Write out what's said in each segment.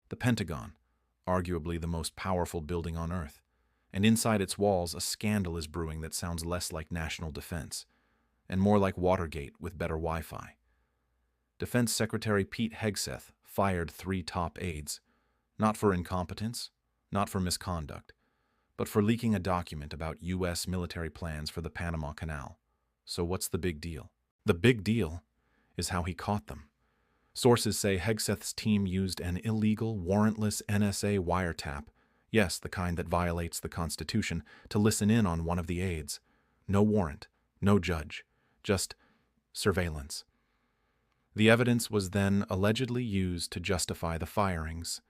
The Pentagon, arguably the most powerful building on Earth. And inside its walls, a scandal is brewing that sounds less like national defense and more like Watergate with better Wi-Fi. Defense Secretary Pete Hegseth fired 3 top aides, not for incompetence, not for misconduct, but for leaking a document about U.S. military plans for the Panama Canal. So what's the big deal? The big deal is how he caught them. Sources say Hegseth's team used an illegal, warrantless NSA wiretap, yes, the kind that violates the Constitution, to listen in on one of the aides. No warrant, no judge, just surveillance. The evidence was then allegedly used to justify the firings,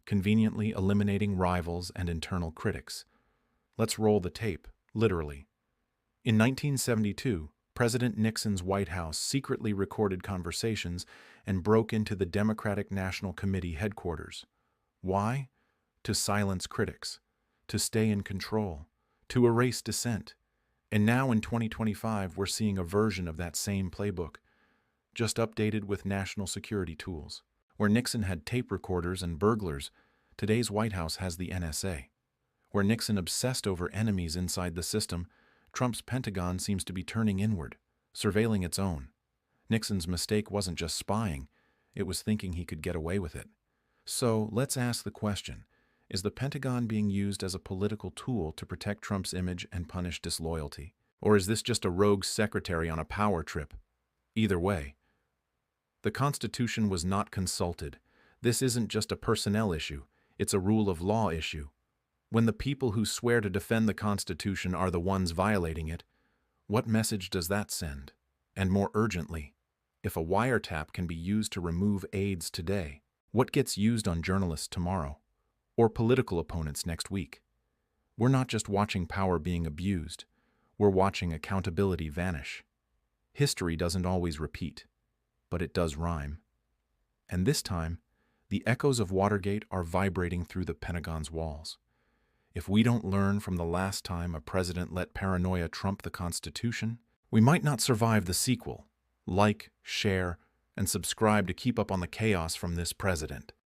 conveniently eliminating rivals and internal critics. Let's roll the tape, literally. In 1972, President Nixon's White House secretly recorded conversations and broke into the Democratic National Committee headquarters. Why? To silence critics, to stay in control, to erase dissent. And now in 2025, we're seeing a version of that same playbook, just updated with national security tools. Where Nixon had tape recorders and burglars, today's White House has the NSA. Where Nixon obsessed over enemies inside the system, Trump's Pentagon seems to be turning inward, surveilling its own. Nixon's mistake wasn't just spying, it was thinking he could get away with it. So let's ask the question, is the Pentagon being used as a political tool to protect Trump's image and punish disloyalty? Or is this just a rogue secretary on a power trip? Either way, the Constitution was not consulted. This isn't just a personnel issue, it's a rule of law issue. When the people who swear to defend the Constitution are the ones violating it, what message does that send? And more urgently, if a wiretap can be used to remove aides today, what gets used on journalists tomorrow? Or political opponents next week? We're not just watching power being abused, we're watching accountability vanish. History doesn't always repeat, but it does rhyme. And this time, the echoes of Watergate are vibrating through the Pentagon's walls. If we don't learn from the last time a president let paranoia trump the Constitution, we might not survive the sequel. Like, share, and subscribe to keep up on the chaos from this president.